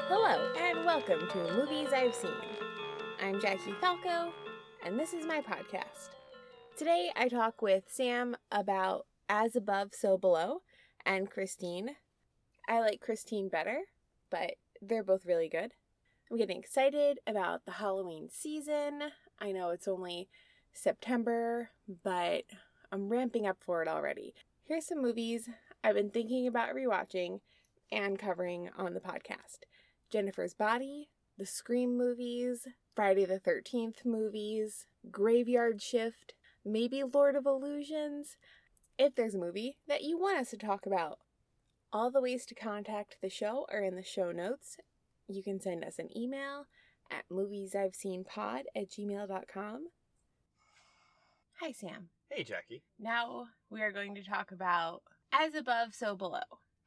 Hello, and welcome to Movies I've Seen. I'm Jackie Falco, and this is my podcast. Today I talk with Sam about As Above, So Below, and Christine. I like Christine better, but they're both really good. I'm getting excited about the Halloween season. I know it's only September, but I'm ramping up for it already. Here's some movies I've been thinking about rewatching and covering on the podcast. Jennifer's Body, the Scream movies, Friday the 13th movies, Graveyard Shift, maybe Lord of Illusions, if there's a movie that you want us to talk about. All the ways to contact the show are in the show notes. You can send us an email at moviesiveseenpod@gmail.com. Hi, Sam. Hey, Jackie. Now we are going to talk about As Above, So Below.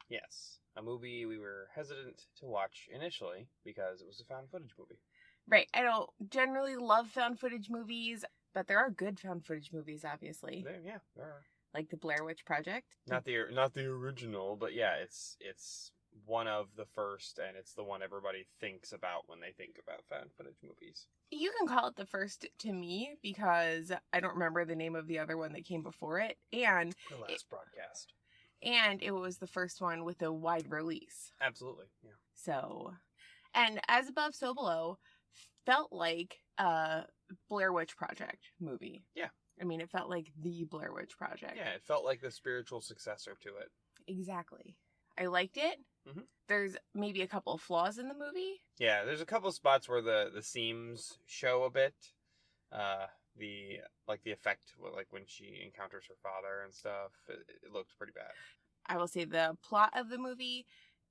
Yes, a movie we were hesitant to watch initially because it was a found footage movie. Right. I don't generally love found footage movies, but there are good found footage movies, obviously. There are. Like the Blair Witch Project. Not the original, but yeah, it's one of the first, and it's the one everybody thinks about when they think about found footage movies. You can call it the first to me because I don't remember the name of the other one that came before it, and The last broadcast. And it was the first one with a wide release. Absolutely, yeah. So, and As Above, So Below felt like a Blair Witch Project movie. Yeah. I mean, it felt like the Blair Witch Project. Yeah, it felt like the spiritual successor to it. Exactly. I liked it. Mm-hmm. There's maybe a couple of flaws in the movie. Yeah, there's a couple spots where the seams show a bit. The effect, like when she encounters her father and stuff, it looked pretty bad. I will say the plot of the movie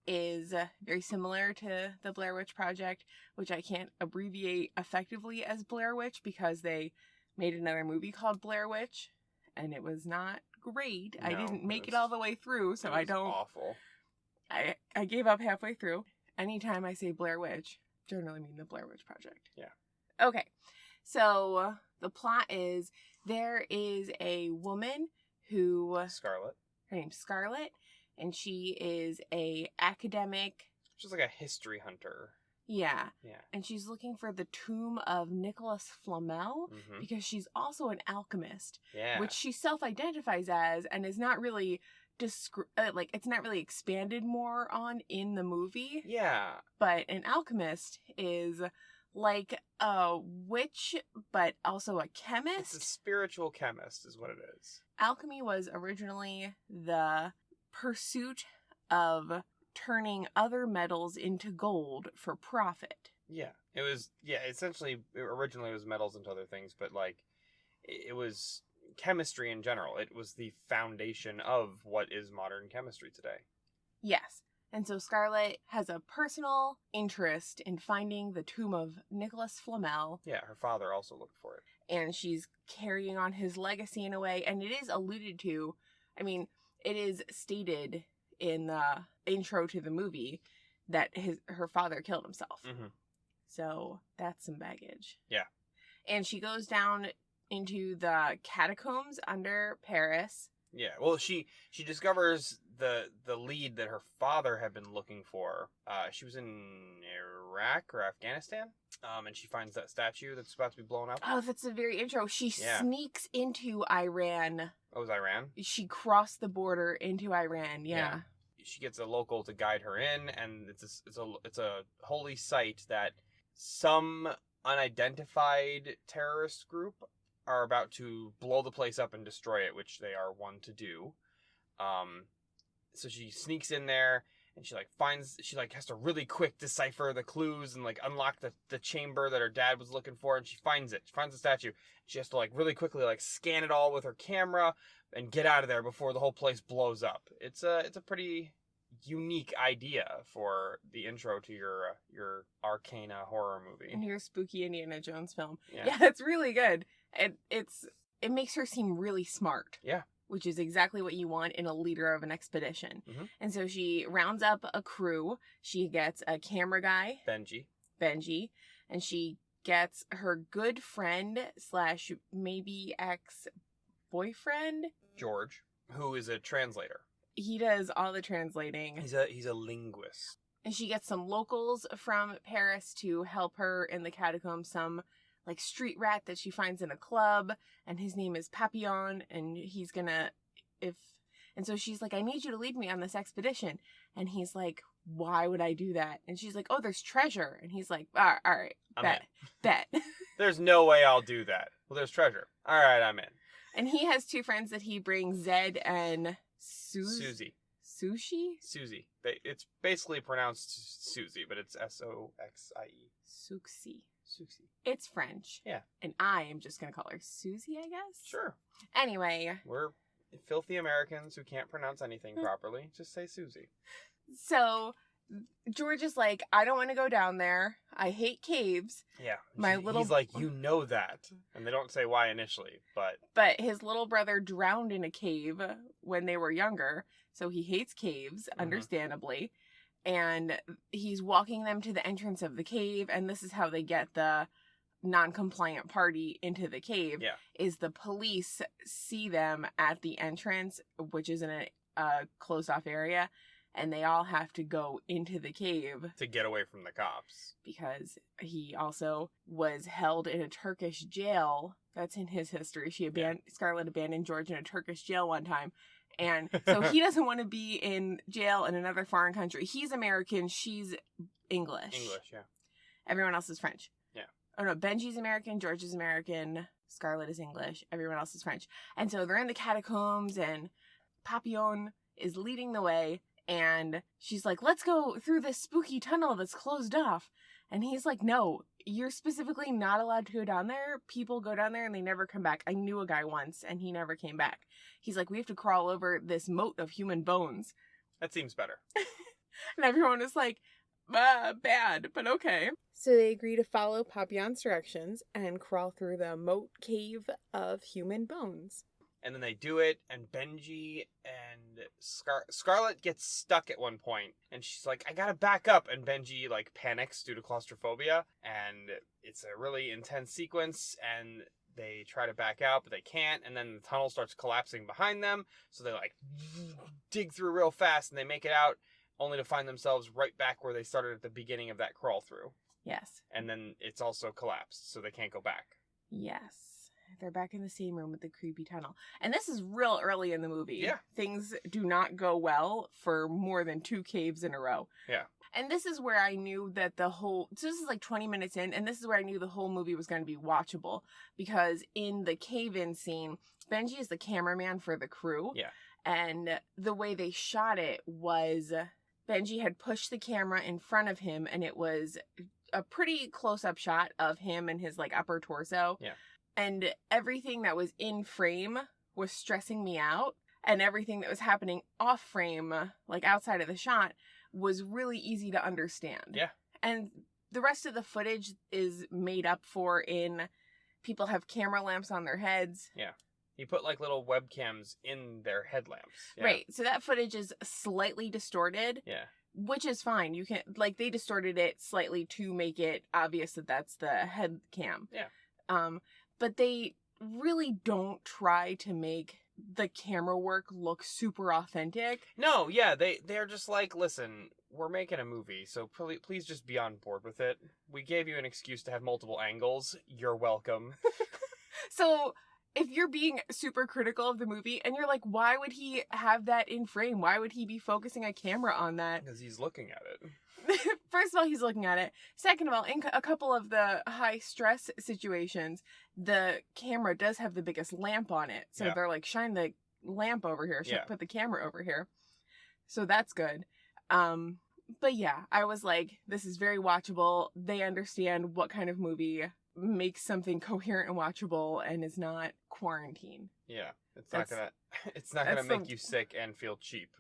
is very similar to the Blair Witch Project, which I can't abbreviate effectively as Blair Witch because they made another movie called Blair Witch, and it was not great. No, I didn't make it all the way through, so I don't. Awful. I gave up halfway through. Anytime I say Blair Witch, generally mean the Blair Witch Project. Yeah. Okay, so the plot is there is a woman who Scarlet. Her name's Scarlet, and she is a academic. She's like a history hunter. Yeah. Yeah. And she's looking for the tomb of Nicholas Flamel because she's also an alchemist. Yeah. Which she self-identifies as and is not really it's not really expanded more on in the movie. Yeah. But an alchemist is like a witch, but also a chemist. It's a spiritual chemist is what it is. Alchemy was originally the pursuit of turning other metals into gold for profit. Yeah. It was, essentially, originally it was metals into other things, but it was chemistry in general. It was the foundation of what is modern chemistry today. Yes. And so Scarlet has a personal interest in finding the tomb of Nicholas Flamel. Yeah, her father also looked for it. And she's carrying on his legacy in a way. And it is alluded to, it is stated in the intro to the movie that her father killed himself. Mm-hmm. So that's some baggage. Yeah. And she goes down into the catacombs under Paris. Yeah, well, she discovers the lead that her father had been looking for. She was in Iraq or Afghanistan, and she finds that statue that's about to be blown up. Oh, that's the very intro. She sneaks into Iran. Oh, it was Iran? She crossed the border into Iran, yeah. She gets a local to guide her in, and it's a holy site that some unidentified terrorist group are about to blow the place up and destroy it, which they are one to do. So she sneaks in there, and she has to really quick decipher the clues and unlock the chamber that her dad was looking for, and she finds it. She finds the statue. She has to really quickly scan it all with her camera and get out of there before the whole place blows up. It's a pretty unique idea for the intro to your Arcana horror movie. And your spooky Indiana Jones film. Yeah, it's really good. It makes her seem really smart. Yeah. Which is exactly what you want in a leader of an expedition. Mm-hmm. And so she rounds up a crew. She gets a camera guy, Benji, and she gets her good friend slash maybe ex-boyfriend. George, who is a translator. He does all the translating. He's a linguist. And she gets some locals from Paris to help her in the catacombs. Some like street rat that she finds in a club, and his name is Papillon, and he's gonna and so she's like, I need you to lead me on this expedition. And he's like, why would I do that? And she's like, oh, there's treasure. And he's like, all right, bet. There's no way I'll do that. Well, there's treasure. All right, I'm in. And he has two friends that he brings, Zed and Susie. Sushi? It's basically pronounced Susie, but it's Soxie. Suxi. It's French. Yeah. And I am just going to call her Susie, I guess. Sure. Anyway. We're filthy Americans who can't pronounce anything properly. Just say Susie. So George is like, I don't want to go down there. I hate caves. Yeah. He's like, you know that. And they don't say why initially, but... But his little brother drowned in a cave when they were younger, so he hates caves, understandably. And he's walking them to the entrance of the cave, and this is how they get the non-compliant party into the cave. Yeah. Is the police see them at the entrance, which is in a closed-off area, and they all have to go into the cave. To get away from the cops. Because he also was held in a Turkish jail. That's in his history. Scarlett abandoned George in a Turkish jail one time. And so he doesn't want to be in jail in another foreign country. He's American. She's English. Yeah. Everyone else is French. Yeah. Oh, no. Benji's American. George is American. Scarlett is English. Everyone else is French. And so they're in the catacombs, and Papillon is leading the way. And she's like, let's go through this spooky tunnel that's closed off. And he's like, no, you're specifically not allowed to go down there. People go down there and they never come back. I knew a guy once and he never came back. He's like, we have to crawl over this moat of human bones. That seems better. And everyone is like, bad, but okay. So they agree to follow Papillon's directions and crawl through the moat cave of human bones. And then they do it, and Benji and Scarlett gets stuck at one point, and she's like, I gotta back up, and Benji, like, panics due to claustrophobia, and it's a really intense sequence, and they try to back out, but they can't, and then the tunnel starts collapsing behind them, so they, like, dig through real fast, and they make it out, only to find themselves right back where they started at the beginning of that crawl through. Yes. And then it's also collapsed, so they can't go back. Yes. They're back in the same room with the creepy tunnel. And this is real early in the movie. Yeah. Things do not go well for more than 2 caves in a row. Yeah. And this is where I knew that so this is like 20 minutes in, and this is where I knew the whole movie was going to be watchable. Because in the cave-in scene, Benji is the cameraman for the crew. Yeah. And the way they shot it was Benji had pushed the camera in front of him, and it was a pretty close-up shot of him and his, like, upper torso. Yeah. And everything that was in frame was stressing me out. And everything that was happening off frame, like outside of the shot, was really easy to understand. Yeah. And the rest of the footage is made up for in people have camera lamps on their heads. Yeah. He put like little webcams in their headlamps. Yeah. Right. So that footage is slightly distorted. Yeah. Which is fine. You can, like, they distorted it slightly to make it obvious that that's the head cam. Yeah. But they really don't try to make the camera work look super authentic. No, yeah, they're just like, listen, we're making a movie, so please just be on board with it. We gave you an excuse to have multiple angles. You're welcome. So if you're being super critical of the movie and you're like, why would he have that in frame? Why would he be focusing a camera on that? Because he's looking at it. First of all, he's looking at it. Second of all, in a couple of the high stress situations, the camera does have the biggest lamp on it. So they're like, shine the lamp over here. Put the camera over here. So that's good. But yeah, I was like, this is very watchable. They understand what kind of movie makes something coherent and watchable and is not quarantine. Yeah. It's not gonna make you sick and feel cheap.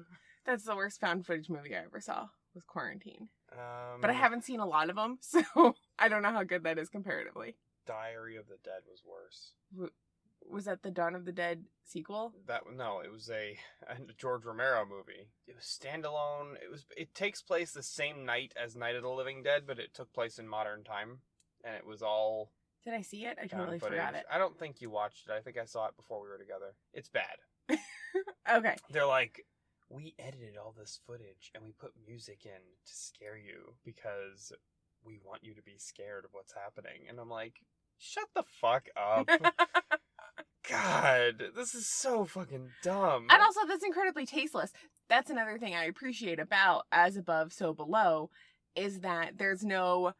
That's the worst found footage movie I ever saw, was Quarantine. But I haven't seen a lot of them, so I don't know how good that is comparatively. Diary of the Dead was worse. Was that the Dawn of the Dead sequel? No, it was a George Romero movie. It was standalone. It takes place the same night as Night of the Living Dead, but it took place in modern time. and it was all Did I see it? I found totally footage. forgot it. I don't think you watched it. I think I saw it before we were together. It's bad. Okay. They're like, we edited all this footage and we put music in to scare you because we want you to be scared of what's happening. And I'm like, shut the fuck up. God, this is so fucking dumb. And also, that's incredibly tasteless. That's another thing I appreciate about As Above, So Below, is that there's no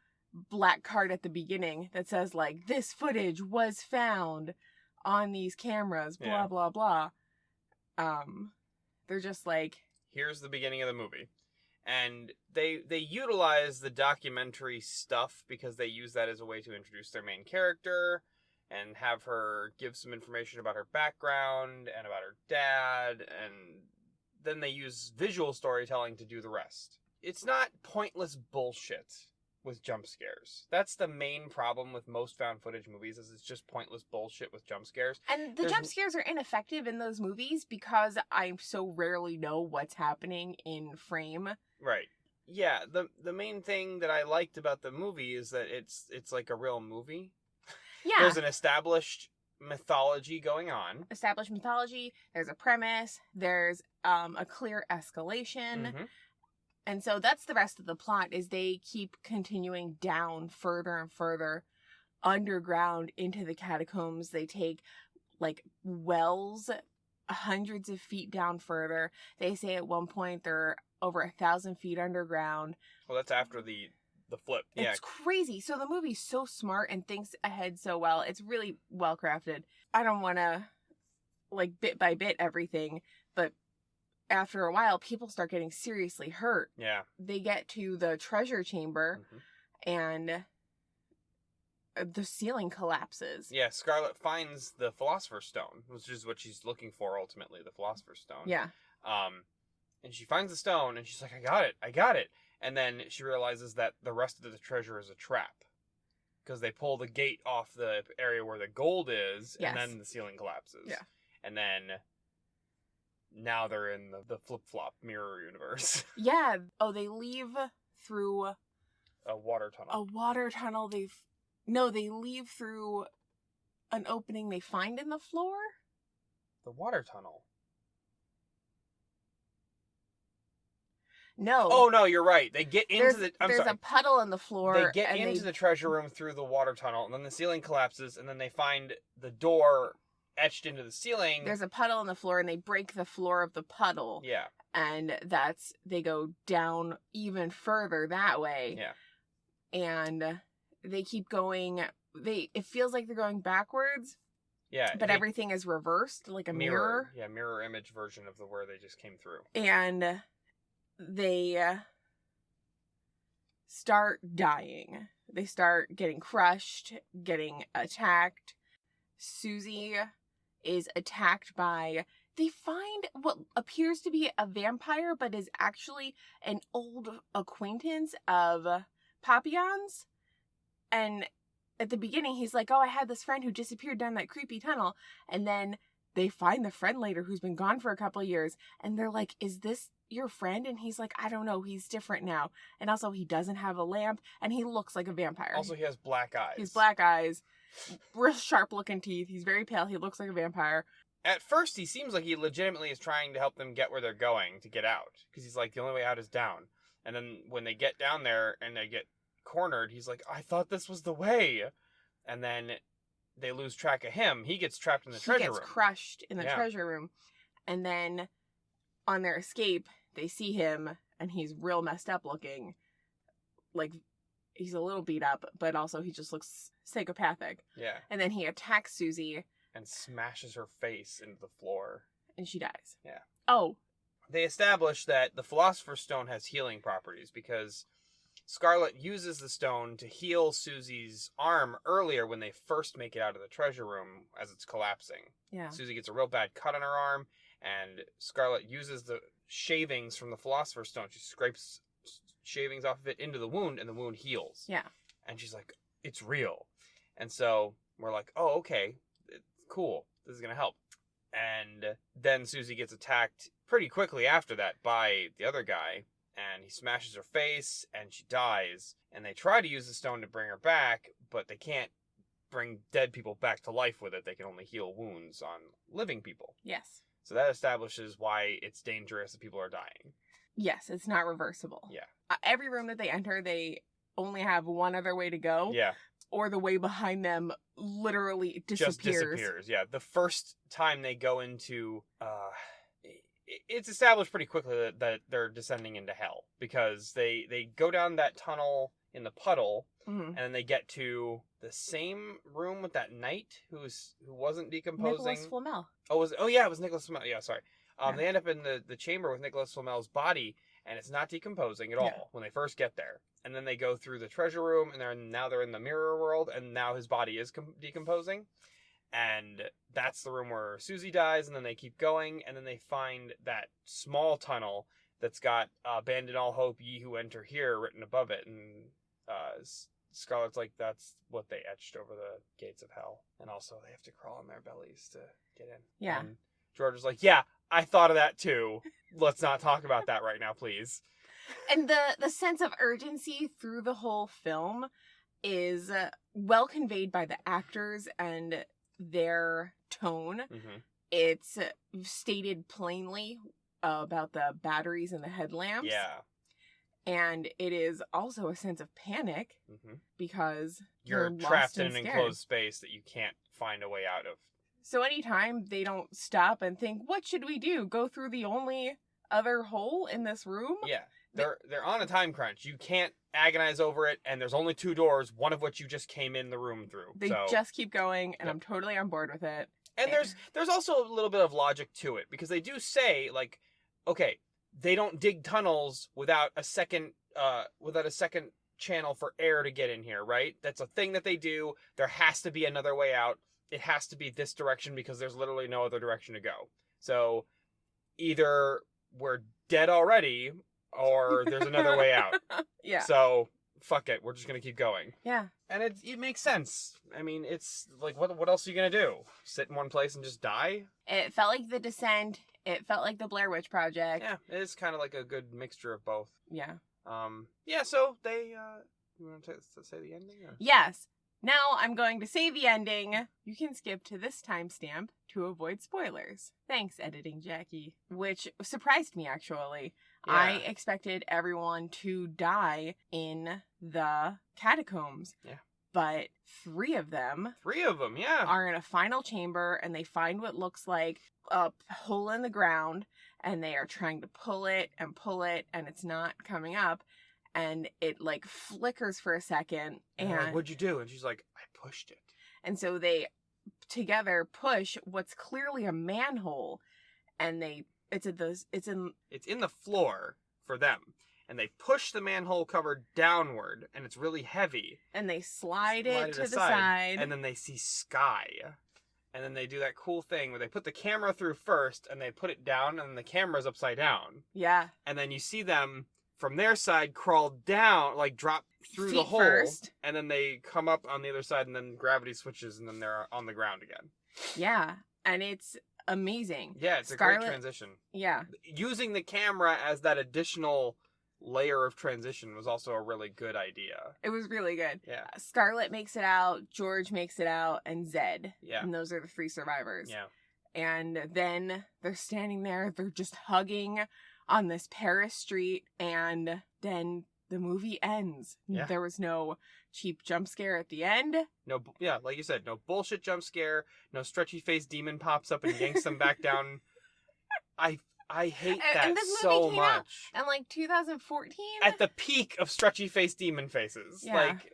black card at the beginning that says, like, this footage was found on these cameras, blah, Yeah. blah, blah. They're just like... Here's the beginning of the movie. And they utilize the documentary stuff because they use that as a way to introduce their main character and have her give some information about her background and about her dad, and then they use visual storytelling to do the rest. It's not pointless bullshit with jump scares. That's the main problem with most found footage movies, is it's just pointless bullshit with jump scares. And the jump scares are ineffective in those movies because I so rarely know what's happening in frame. Right. Yeah, the main thing that I liked about the movie is that it's like a real movie. Yeah. There's an established mythology going on. Established mythology, there's a premise, there's a clear escalation. Mm-hmm. And so that's the rest of the plot, is they keep continuing down further and further underground into the catacombs. They take, like, wells hundreds of feet down further. They say at one point they're over 1,000 feet underground. Well, that's after the flip. Yeah. It's crazy. So the movie's so smart and thinks ahead so well. It's really well crafted. I don't want to, like, bit by bit everything, but after a while, people start getting seriously hurt. Yeah. They get to the treasure chamber, and the ceiling collapses. Yeah, Scarlet finds the Philosopher's Stone, which is what she's looking for ultimately, the Philosopher's Stone. Yeah. And she finds the stone, and she's like, I got it. And then she realizes that the rest of the treasure is a trap. Because they pull the gate off the area where the gold is, Yes. and then the ceiling collapses. Yeah. And then now they're in the flip-flop mirror universe. Yeah. Oh, they leave through A water tunnel. a water tunnel. They leave through an opening they find in the floor. The water tunnel. No. Oh, no, you're right. They get into there's a puddle in the floor. They get into the treasure room through the water tunnel, and then the ceiling collapses, and then they find the door etched into the ceiling. There's a puddle in the floor, and they break the floor of the puddle. Yeah. And they go down even further that way. Yeah. And they keep going. It feels like they're going backwards. Yeah. But everything is reversed, like a mirror. Yeah, mirror image version of where they just came through. And they start dying. They start getting crushed, getting attacked. Susie is attacked by... They find what appears to be a vampire, but is actually an old acquaintance of Papillon's. And at the beginning, he's like, oh, I had this friend who disappeared down that creepy tunnel. And then they find the friend later who's been gone for a couple of years. And they're like, is this your friend? And he's like, I don't know. He's different now. And also, he doesn't have a lamp. And he looks like a vampire. Also, he has black eyes. He has black eyes. Real sharp-looking teeth. He's very pale. He looks like a vampire. At first, he seems like he legitimately is trying to help them get where they're going to get out. Because he's like, the only way out is down. And then when they get down there and they get cornered, he's like, I thought this was the way. And then they lose track of him. He gets trapped in the treasure room. He gets crushed in the treasure room. And then on their escape, they see him, and he's real messed up looking. Like, he's a little beat up, but also he just looks psychopathic. Yeah. And then he attacks Susie. And smashes her face into the floor. And she dies. Yeah. Oh. They establish that the Philosopher's Stone has healing properties because Scarlet uses the stone to heal Susie's arm earlier when they first make it out of the treasure room as it's collapsing. Yeah. Susie gets a real bad cut on her arm, and Scarlet uses the shavings from the Philosopher's Stone. She scrapes shavings off of it into the wound, and the wound heals. Yeah. And she's like, it's real. And so we're like, oh, okay, cool. This is going to help. And then Susie gets attacked pretty quickly after that by the other guy, and he smashes her face, and she dies. And they try to use the stone to bring her back, but they can't bring dead people back to life with it. They can only heal wounds on living people. Yes. So that establishes why it's dangerous that people are dying. Yes, it's not reversible. Yeah. Every room that they enter, they only have one other way to go. Yeah. Or the way behind them literally disappears. Just disappears. Yeah. The first time they go into, it's established pretty quickly that they're descending into hell, because they go down that tunnel in the puddle, and then they get to the same room with that knight who wasn't decomposing. Nicholas Flamel. Oh yeah, it was Nicholas Flamel. Yeah, sorry. Yeah. They end up in the chamber with Nicholas Flamel's body, and it's not decomposing at all when they first get there. And then they go through the treasure room, and now they're in the mirror world, and now his body is decomposing. And that's the room where Susie dies, and then they keep going, and then they find that small tunnel that's got "Abandon all hope, ye who enter here" written above it, and Scarlett's like, that's what they etched over the gates of hell. And also they have to crawl on their bellies to get in. Yeah. And George is like, yeah, I thought of that too. Let's not talk about that right now, please. And the sense of urgency through the whole film is well conveyed by the actors and their tone. Mm-hmm. It's stated plainly about the batteries and the headlamps. Yeah. And it is also a sense of panic because you're lost trapped in and an scared. enclosed space that you can't find a way out of. So anytime they don't stop and think, what should we do? Go through the only other hole in this room? Yeah. They're on a time crunch. You can't agonize over it, and there's only 2 doors, one of which you just came in the room through. They just keep going, and I'm totally on board with it. And there's also a little bit of logic to it, because they do say, like, okay, they don't dig tunnels without a second channel for air to get in here, right? That's a thing that they do. There has to be another way out. It has to be this direction because there's literally no other direction to go. So either we're dead already or there's another way out. Yeah. So fuck it. We're just going to keep going. Yeah. And it makes sense. I mean, it's like, what else are you going to do? Sit in one place and just die? It felt like The Descent. It felt like the Blair Witch Project. Yeah, it is kind of like a good mixture of both. Yeah. Yeah, so they, you want to say the ending? Or? Yes. Now I'm going to say the ending. You can skip to this timestamp to avoid spoilers. Thanks, editing Jackie. Which surprised me, actually. Yeah. I expected everyone to die in the catacombs. Yeah. But 3 of them... 3 of them, yeah. ...are in a final chamber, and they find what looks like a hole in the ground, and they are trying to pull it, and it's not coming up. And it, like, flickers for a second. And like, what'd you do? And she's like, I pushed it. And so they, together, push what's clearly a manhole. And it's in the floor for them. And they push the manhole cover downward, and it's really heavy. And they slide it to the side. And then they see sky. And then they do that cool thing where they put the camera through first, and they put it down, and the camera's upside down. Yeah. And then you see them... from their side, crawl down, like drop through Feet the hole, first. And then they come up on the other side, and then gravity switches, and then they're on the ground again. Yeah, and it's amazing. Yeah, it's a great transition. Yeah. Using the camera as that additional layer of transition was also a really good idea. It was really good. Yeah. Scarlett makes it out, George makes it out, and Zed. Yeah. And those are the 3 survivors. Yeah. And then they're standing there, they're just hugging on this Paris street, and then the movie ends. Yeah. There was no cheap jump scare at the end. No, yeah, like you said, no bullshit jump scare, no stretchy faced demon pops up and yanks them back down. I hate that and this movie so came much. out in like 2014? At the peak of stretchy faced demon faces. Yeah. Like,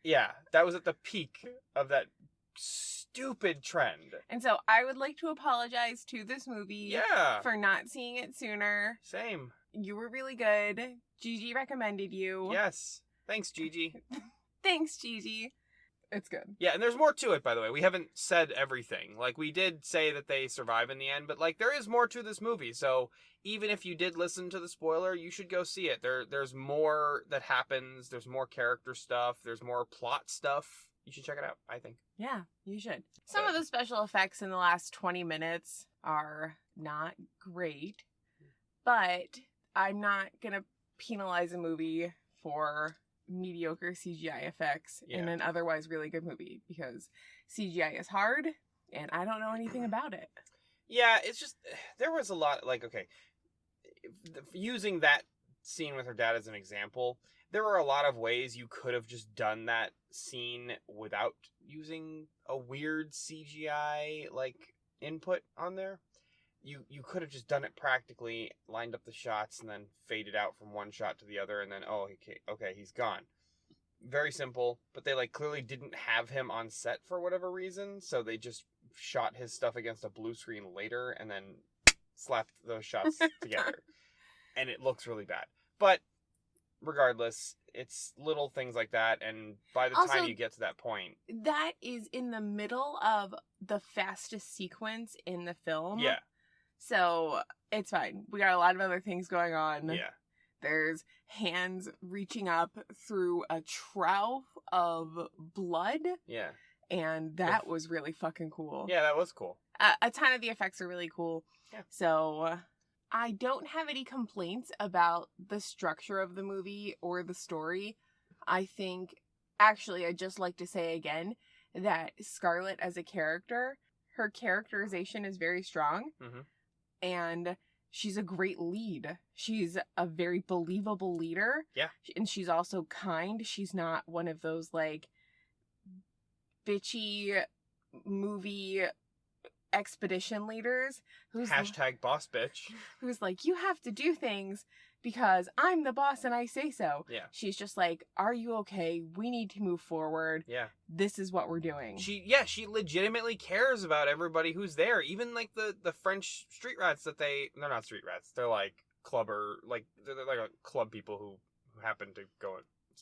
yeah, that was at the peak of that stupid trend. And so I would like to apologize to this movie for not seeing it sooner. Same. You were really good. Gigi recommended you. Yes. Thanks, Gigi. Thanks, Gigi. It's good. Yeah, and there's more to it, by the way. We haven't said everything. Like, we did say that they survive in the end, but, like, there is more to this movie. So even if you did listen to the spoiler, you should go see it. There's more that happens. There's more character stuff. There's more plot stuff. You should check it out, I think. Yeah, you should. Some of the special effects in the last 20 minutes are not great, but I'm not going to penalize a movie for mediocre CGI effects in Yeah. an otherwise really good movie, because CGI is hard and I don't know anything about it. Yeah, it's just there was a lot like okay, using that scene with her dad as an example, there were a lot of ways you could have just done that scene without using a weird CGI like input on there. You could have just done it practically, lined up the shots, and then faded out from one shot to the other, and then okay, he's gone. Very simple, but they like clearly didn't have him on set for whatever reason, so they just shot his stuff against a blue screen later and then slapped those shots together. And it looks really bad. But regardless, it's little things like that, and by the Also, time you get to that point, that is in the middle of the fastest sequence in the film. yeah, So it's fine. We got a lot of other things going on. yeah, There's hands reaching up through a trough of blood, yeah, and that was really fucking cool. yeah, that was cool. A ton of the effects are really cool. Yeah. So I don't have any complaints about the structure of the movie or the story. I think, actually, I'd just like to say again that Scarlett as a character, her characterization is very strong. Mm-hmm. And she's a great lead. She's a very believable leader. Yeah. And she's also kind. She's not one of those, like, bitchy movie expedition leaders who's Hashtag boss bitch. who's like, you have to do things because I'm the boss and I say so. Yeah. She's just like, are you okay? We need to move forward. Yeah. This is what we're doing. She legitimately cares about everybody who's there. Even like the French street rats they're not street rats. They're like they're like club people who happen to go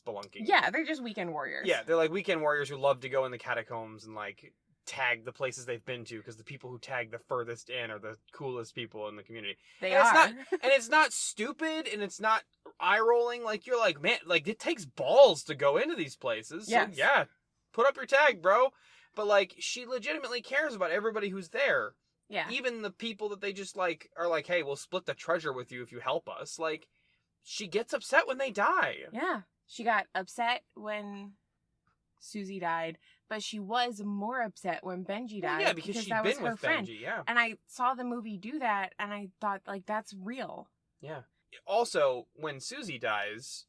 spelunking. Yeah, they're just weekend warriors. Yeah, they're like weekend warriors who love to go in the catacombs and like tag the places they've been to because the people who tag the furthest in are the coolest people in the community. They And are. and it's not stupid and it's not eye rolling. Like you're like, man, like it takes balls to go into these places. Yes. So yeah, put up your tag, bro. But like she legitimately cares about everybody who's there. Yeah. Even the people that they just like are like, hey, we'll split the treasure with you if you help us. Like she gets upset when they die. Yeah. She got upset when Susie died, but she was more upset when Benji died. Yeah, because she'd that was been her with friend. Benji, yeah. And I saw the movie do that, and I thought, like, that's real. Yeah. Also, when Susie dies,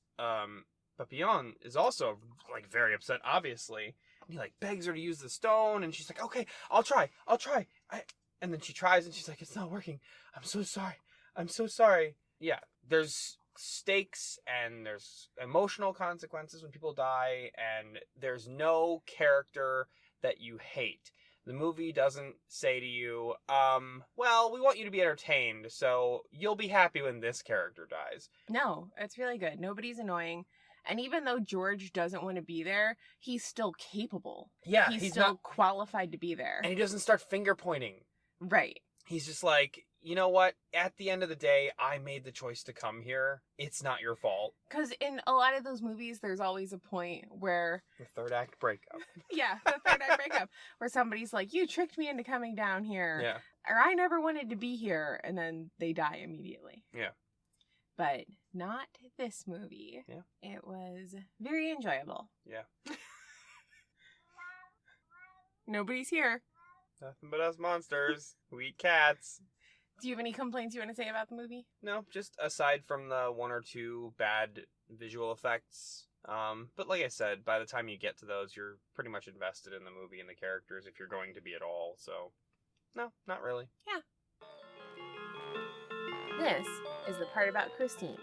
Papillon is also like very upset, obviously. And he like begs her to use the stone, and she's like, "Okay, I'll try. And then she tries, and she's like, "It's not working. I'm so sorry." Yeah, there's stakes and there's emotional consequences when people die, and there's no character that you hate. The movie doesn't say to you, well, we want you to be entertained, so you'll be happy when this character dies. No, it's really good. Nobody's annoying. And even though George doesn't want to be there, he's still capable. Yeah, he's he's still not, qualified to be there. and he doesn't start finger pointing. Right. He's just like, you know what? At the end of the day, I made the choice to come here. It's not your fault. Because in a lot of those movies, there's always a point where... The third act breakup. Yeah, the third act breakup. Where somebody's like, you tricked me into coming down here. Yeah. Or I never wanted to be here. And then they die immediately. Yeah. But not this movie. Yeah. It was very enjoyable. Yeah. Nobody's here. Nothing but us monsters who eat cats. Do you have any complaints you want to say about the movie? No, just aside from the one or two bad visual effects. But like I said, by the time you get to those, you're pretty much invested in the movie and the characters if you're going to be at all. So, no, not really. Yeah. This is the part about Christine.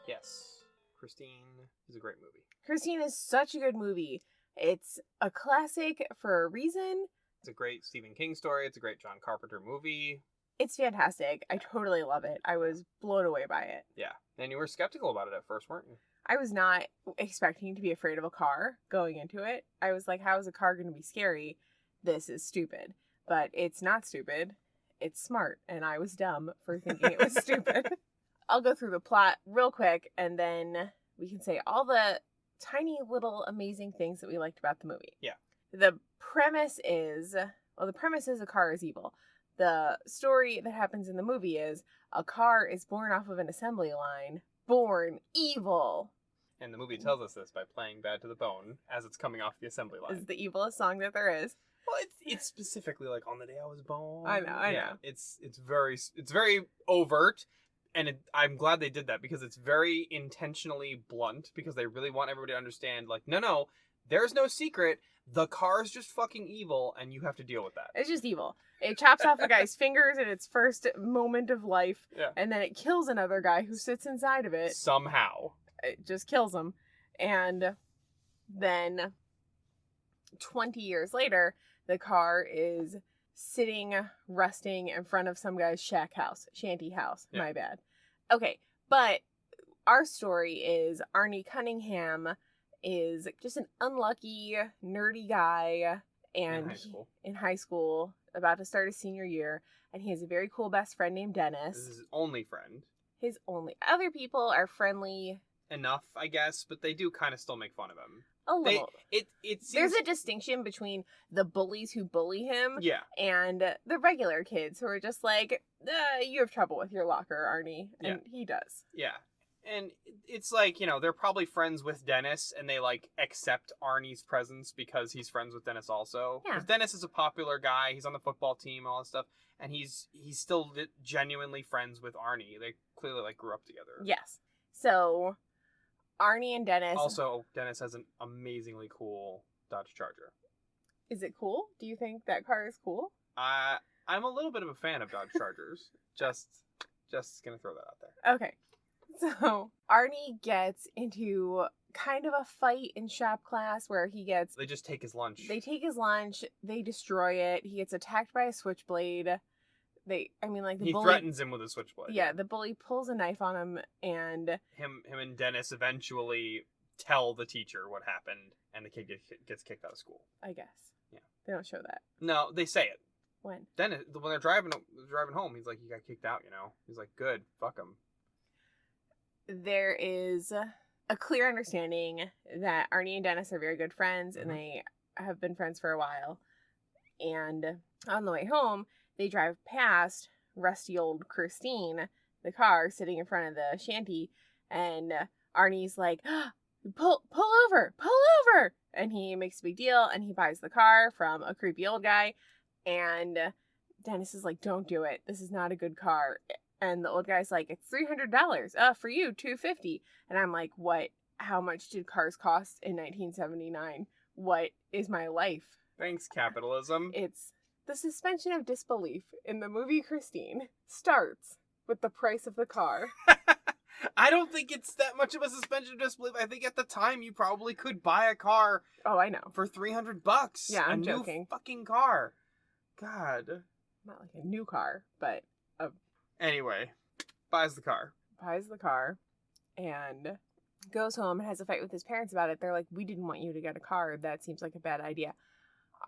Yes. Christine is a great movie. Christine is such a good movie. It's a classic for a reason. It's a great Stephen King story. It's a great John Carpenter movie. It's fantastic. I totally love it. I was blown away by it. Yeah. And you were skeptical about it at first, weren't you? I was not expecting to be afraid of a car going into it. I was like, how is a car going to be scary? This is stupid. But it's not stupid. It's smart. And I was dumb for thinking it was stupid. I'll go through the plot real quick, and then we can say all the tiny little amazing things that we liked about the movie. Yeah. The premise is a car is evil. The story that happens in the movie is a car is born off of an assembly line, born evil. And the movie tells us this by playing Bad to the Bone as it's coming off the assembly line. It's the evilest song that there is. Well, it's specifically like On the Day I Was Born. I know. It's very overt, and I'm glad they did that because it's very intentionally blunt because they really want everybody to understand, like, no, there's no secret. The car's just fucking evil, and you have to deal with that. It's just evil. It chops off a guy's fingers in its first moment of life, and then it kills another guy who sits inside of it. Somehow. It just kills him. And then 20 years later, the car is sitting, rusting in front of some guy's shanty house. Yeah. My bad. Okay, but our story is Arnie Cunningham is just an unlucky, nerdy guy and in high school, about to start his senior year, and he has a very cool best friend named Dennis. This is his only friend. His only. Other people are friendly enough, I guess, but they do kind of still make fun of him. A little. It seems... There's a distinction between the bullies who bully him and the regular kids who are just like, you have trouble with your locker, Arnie. And he does. Yeah. And it's like, they're probably friends with Dennis, and they, like, accept Arnie's presence because he's friends with Dennis also. Yeah. 'Cause Dennis is a popular guy. He's on the football team and all that stuff. And he's still genuinely friends with Arnie. They clearly, like, grew up together. Yes. So, Arnie and Dennis... Also, Dennis has an amazingly cool Dodge Charger. Is it cool? Do you think that car is cool? I'm a little bit of a fan of Dodge Chargers. just gonna throw that out there. Okay. So, Arnie gets into kind of a fight in shop class where They just take his lunch. They take his lunch, they destroy it, he gets attacked by a switchblade. He bully... threatens him with a switchblade. Yeah, the bully pulls a knife on him, and... Him and Dennis eventually tell the teacher what happened, and the kid gets kicked out of school. I guess. Yeah. They don't show that. No, they say it. When? Dennis, when they're driving home, he's like, "You got kicked out," He's like, "Good, fuck him." There is a clear understanding that Arnie and Dennis are very good friends, and they have been friends for a while. And on the way home, they drive past rusty old Christine, the car sitting in front of the shanty, and Arnie's like, pull over! And he makes a big deal, and he buys the car from a creepy old guy, and Dennis is like, don't do it. This is not a good car. And the old guy's like, it's $300. For you, $250. And I'm like, what? How much did cars cost in 1979? What is my life? Thanks, capitalism. It's the suspension of disbelief in the movie Christine starts with the price of the car. I don't think it's that much of a suspension of disbelief. I think at the time you probably could buy a car. Oh, I know. For $300. Yeah, I'm joking. A new fucking car. God. Not like a new car, but Anyway, buys the car. And goes home and has a fight with his parents about it. They're like, we didn't want you to get a car. That seems like a bad idea.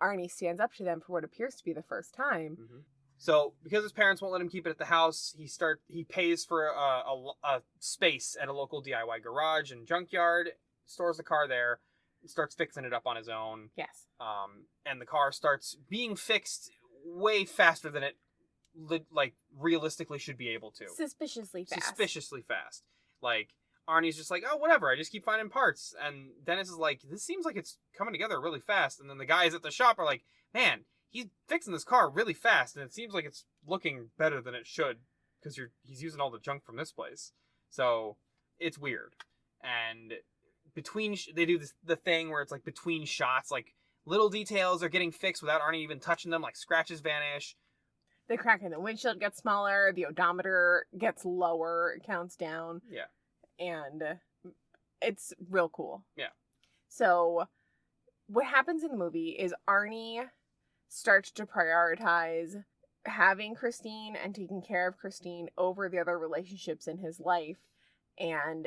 Arnie stands up to them for what appears to be the first time. Mm-hmm. So, because his parents won't let him keep it at the house, he pays for a space at a local DIY garage and junkyard, stores the car there, starts fixing it up on his own. Yes. And the car starts being fixed way faster than it realistically should be able to. Suspiciously fast. Like, Arnie's just like, oh, whatever, I just keep finding parts. And Dennis is like, this seems like it's coming together really fast. And then the guys at the shop are like, man, he's fixing this car really fast, and it seems like it's looking better than it should because he's using all the junk from this place. So it's weird. And they do the thing where it's like between shots, like little details are getting fixed without Arnie even touching them, like scratches vanish. The crack in the windshield gets smaller. The odometer gets lower. It counts down. Yeah. And it's real cool. Yeah. So what happens in the movie is Arnie starts to prioritize having Christine and taking care of Christine over the other relationships in his life. And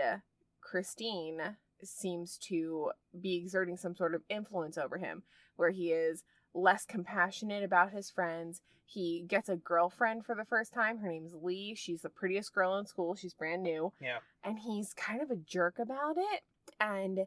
Christine seems to be exerting some sort of influence over him, where he is less compassionate about his friends. He gets a girlfriend for the first time. Her name's Lee. She's the prettiest girl in school. She's brand new. Yeah. And he's kind of a jerk about it. And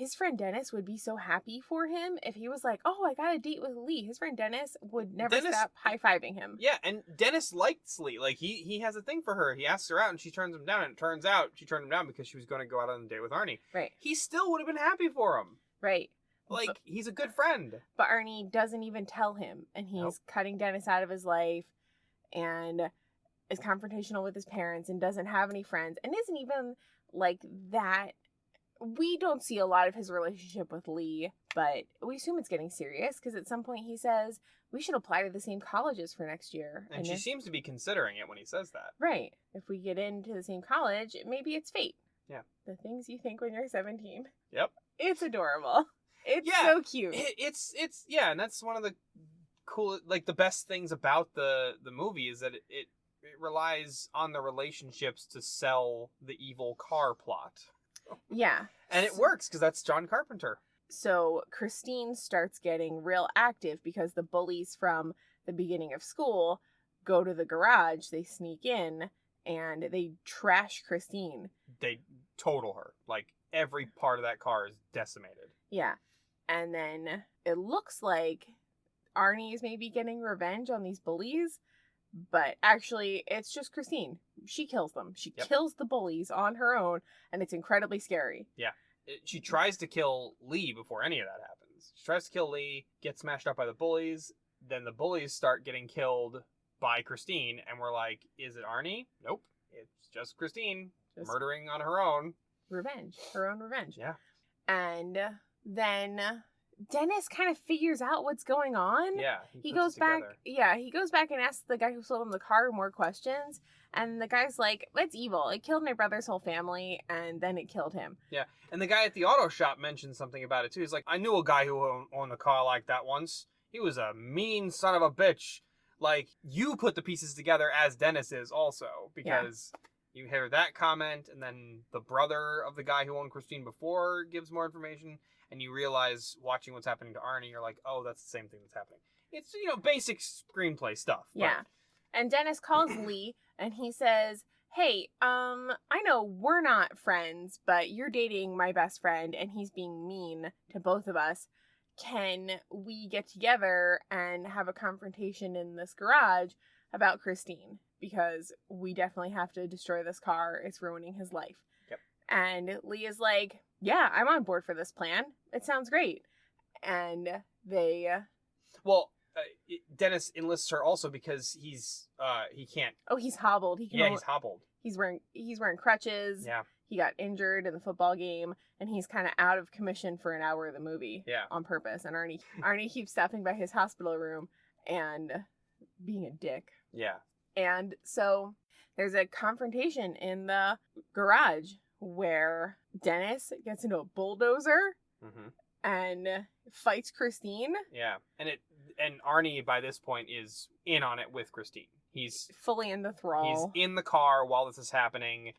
his friend Dennis would be so happy for him if he was like, oh, I got a date with Lee. His friend Dennis would never stop high-fiving him. Yeah, and Dennis likes Lee. Like, he has a thing for her. He asks her out, and she turns him down, and it turns out she turned him down because she was going to go out on a date with Arnie. Right. He still would have been happy for him. Right. Like, he's a good friend. But Arnie doesn't even tell him, and he's cutting Dennis out of his life, and is confrontational with his parents, and doesn't have any friends, and isn't even, like, that. We don't see a lot of his relationship with Lee, but we assume it's getting serious, because at some point he says, we should apply to the same colleges for next year. And she seems to be considering it when he says that. Right. If we get into the same college, maybe it's fate. Yeah. The things you think when you're 17. Yep. It's adorable. It's so cute. It's and that's one of the cool, like, the best things about the movie is that it relies on the relationships to sell the evil car plot. Yeah. And it works because that's John Carpenter. So Christine starts getting real active because the bullies from the beginning of school go to the garage, they sneak in, and they trash Christine. They total her. Like, every part of that car is decimated. Yeah. And then it looks like Arnie is maybe getting revenge on these bullies, but actually it's just Christine. She kills them. She kills the bullies on her own, and it's incredibly scary. Yeah. She tries to kill Lee before any of that happens. She tries to kill Lee, gets smashed up by the bullies, then the bullies start getting killed by Christine, and we're like, is it Arnie? Nope. It's just Christine murdering on her own. Revenge. Her own revenge. Yeah. And then Dennis kind of figures out what's going on. Yeah. He goes back. Yeah, he goes back and asks the guy who sold him the car more questions. And the guy's like, it's evil. It killed my brother's whole family, and then it killed him. Yeah. And the guy at the auto shop mentioned something about it, too. He's like, I knew a guy who owned a car like that once. He was a mean son of a bitch. Like, you put the pieces together as Dennis is also, because you hear that comment, and then the brother of the guy who owned Christine before gives more information, and you realize, watching what's happening to Arnie, you're like, oh, that's the same thing that's happening. It's, basic screenplay stuff. Yeah. And Dennis calls Lee, and he says, hey, I know we're not friends, but you're dating my best friend, and he's being mean to both of us. Can we get together and have a confrontation in this garage about Christine? Because we definitely have to destroy this car. It's ruining his life. Yep. And Lee is like, yeah, I'm on board for this plan. It sounds great. And they... Dennis enlists her also because he can't... Oh, he's hobbled. He's hobbled. He's wearing crutches. Yeah. He got injured in the football game, and he's kind of out of commission for an hour of the movie. Yeah. On purpose. And Arnie keeps stopping by his hospital room and being a dick. Yeah. And so there's a confrontation in the garage where Dennis gets into a bulldozer and fights Christine. Yeah. And Arnie, by this point, is in on it with Christine. He's fully in the thrall. He's in the car while this is happening,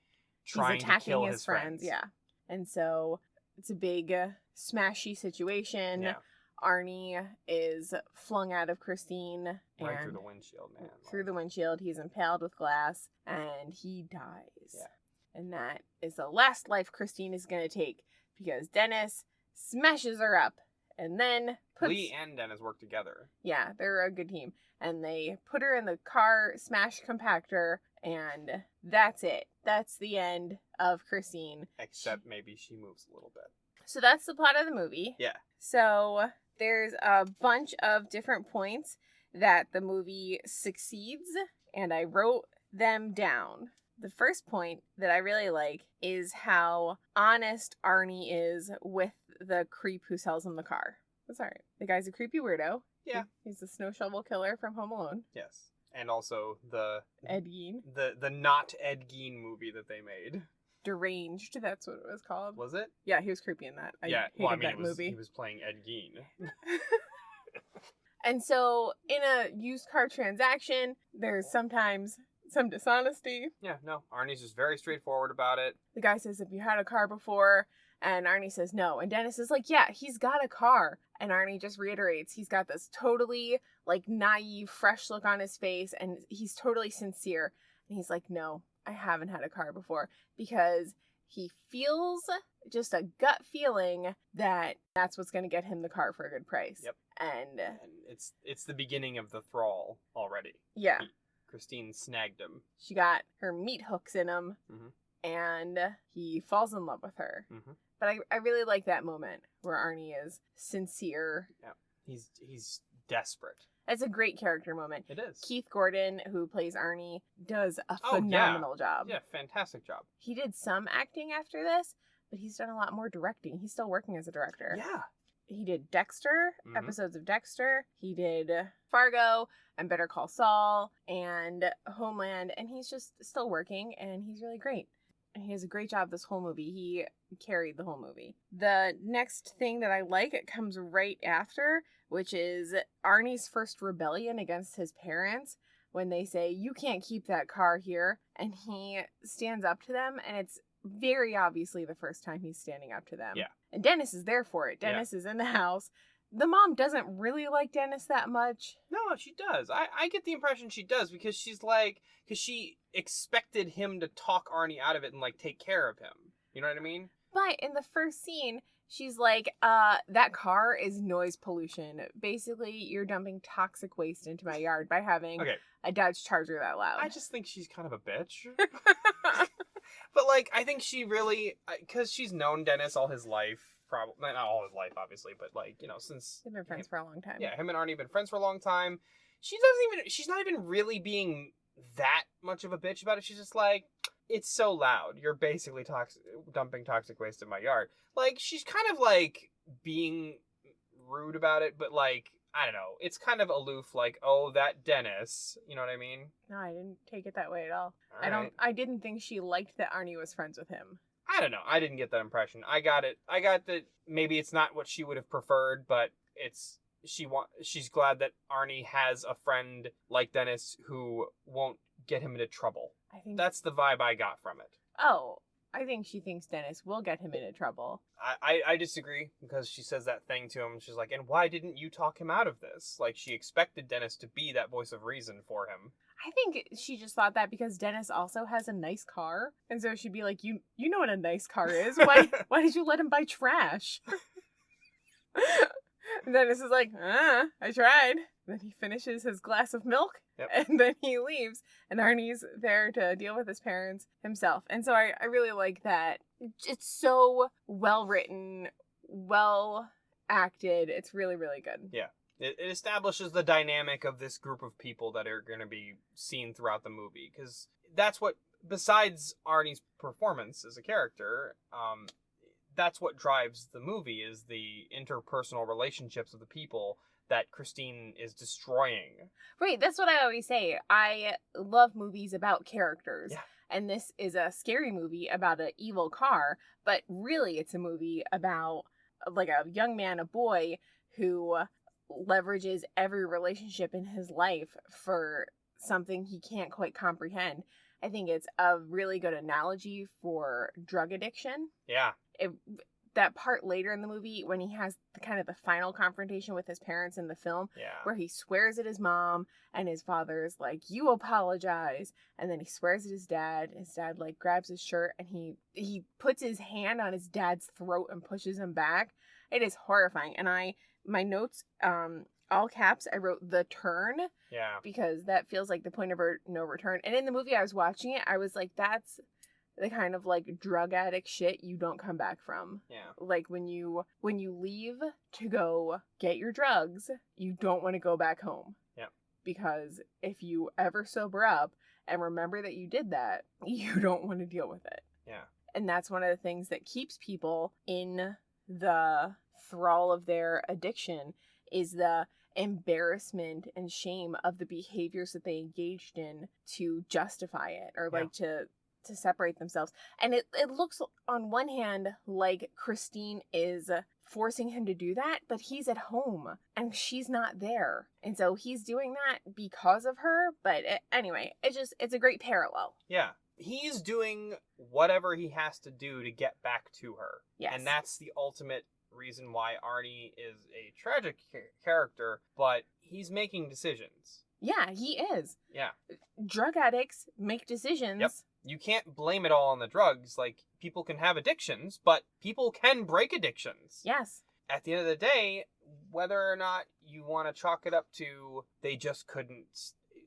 trying to kill his friends. Yeah. And so it's a big smashy situation. Yeah. Arnie is flung out of Christine. Right through the windshield, man. Through the windshield. He's impaled with glass, and he dies. Yeah. And that is the last life Christine is going to take, because Dennis smashes her up, and then Lee and Dennis work together. Yeah, they're a good team. And they put her in the car smash compactor, and that's it. That's the end of Christine. Except maybe she moves a little bit. So that's the plot of the movie. Yeah. So there's a bunch of different points that the movie succeeds, and I wrote them down. The first point that I really like is how honest Arnie is with the creep who sells him the car. That's all right. The guy's a creepy weirdo. Yeah. He's the snow shovel killer from Home Alone. Yes. And also the Ed Gein. The not Ed Gein movie that they made. Deranged, that's what it was called. Was it? Yeah, he was creepy in that. I hated that movie. He was playing Ed Gein. And so, in a used car transaction, there's sometimes some dishonesty. Yeah, no. Arnie's just very straightforward about it. The guy says, have you had a car before? And Arnie says no. And Dennis is like, yeah, he's got a car. And Arnie just reiterates, he's got this totally, like, naive, fresh look on his face. And he's totally sincere. And he's like, no, I haven't had a car before. Because he feels just a gut feeling that that's what's going to get him the car for a good price. Yep. And it's the beginning of the thrall already. yeah. Christine snagged him. She got her meat hooks in him, Mm-hmm. and he falls in love with her. Mm-hmm. But I really like that moment where Arnie is sincere. Yeah. He's desperate. It's a great character moment. It is. Keith Gordon, who plays Arnie, does a Oh, yeah. phenomenal job. Yeah, fantastic job. He did some acting after this, but he's done a lot more directing. He's still working as a director. Yeah. He did Dexter, Mhm. episodes of Dexter. He did Fargo and Better Call Saul and Homeland, and he's just still working, and he's really great. And he does a great job this whole movie. He carried the whole movie. The next thing that I like, it comes right after, which is Arnie's first rebellion against his parents when they say, "You can't keep that car here," and he stands up to them, and it's very obviously the first time he's standing up to them. Yeah. And Dennis is there for it. Dennis is in the house. The mom doesn't really like Dennis that much. No, she does. I get the impression she does because because she expected him to talk Arnie out of it and like take care of him. You know what I mean? But in the first scene, she's like, that car is noise pollution. Basically, you're dumping toxic waste into my yard by having a Dodge Charger that loud. I just think she's kind of a bitch. But like, I think she really, because she's known Dennis all his life. Probably not all his life, obviously, but like, you know, since They've been friends for a long time. Yeah, him and Arnie have been friends for a long time. She's not even really being that much of a bitch about it. She's just like, it's so loud. You're basically dumping toxic waste in my yard. Like, she's kind of like being rude about it, but like, I don't know. It's kind of aloof, like, oh, that Dennis. You know what I mean? No, I didn't take it that way at all. Right. I didn't think she liked that Arnie was friends with him. I don't know. I didn't get that impression. I got that maybe it's not what she would have preferred, but she's glad that Arnie has a friend like Dennis who won't get him into trouble. I think That's the vibe I got from it. Oh, I think she thinks Dennis will get him into trouble. I disagree because she says that thing to him. She's like, and why didn't you talk him out of this? Like, she expected Dennis to be that voice of reason for him. I think she just thought that because Dennis also has a nice car. And so she'd be like, you know what a nice car is. Why did you let him buy trash? And Dennis is like, I tried. Then he finishes his glass of milk. Yep. And then he leaves. And Arnie's there to deal with his parents himself. And so I really like that. It's so well written, well acted. It's really, really good. Yeah. It establishes the dynamic of this group of people that are going to be seen throughout the movie. Because that's what, besides Arnie's performance as a character, that's what drives the movie, is the interpersonal relationships of the people that Christine is destroying. Right, that's what I always say. I love movies about characters. Yeah. And this is a scary movie about an evil car, but really it's a movie about like a young man, a boy, who leverages every relationship in his life for something he can't quite comprehend. I think it's a really good analogy for drug addiction. Yeah. That part later in the movie when he has the final confrontation with his parents in the film, where he swears at his mom and his father is like, you apologize, and then he swears at his dad. His dad like grabs his shirt and he puts his hand on his dad's throat and pushes him back. It is horrifying. And my notes, all caps, I wrote the turn. Yeah. Because that feels like the point of no return. And in the movie I was watching it, I was like, that's the kind of like drug addict shit you don't come back from. Yeah. Like when you leave to go get your drugs, you don't want to go back home. Yeah. Because if you ever sober up and remember that you did that, you don't want to deal with it. Yeah. And that's one of the things that keeps people in the thrall of their addiction, is the embarrassment and shame of the behaviors that they engaged in to justify it, or like to separate themselves. And it looks on one hand like Christine is forcing him to do that, but he's at home and she's not there. And so he's doing that because of her. But anyway, it's a great parallel. Yeah. He's doing whatever he has to do to get back to her. Yes. And that's the ultimate reason why Arnie is a tragic character, but he's making decisions. Yeah, he is. Yeah. Drug addicts make decisions You can't blame it all on the drugs. Like, people can have addictions, but people can break addictions. Yes. At the end of the day, whether or not you want to chalk it up to they just couldn't,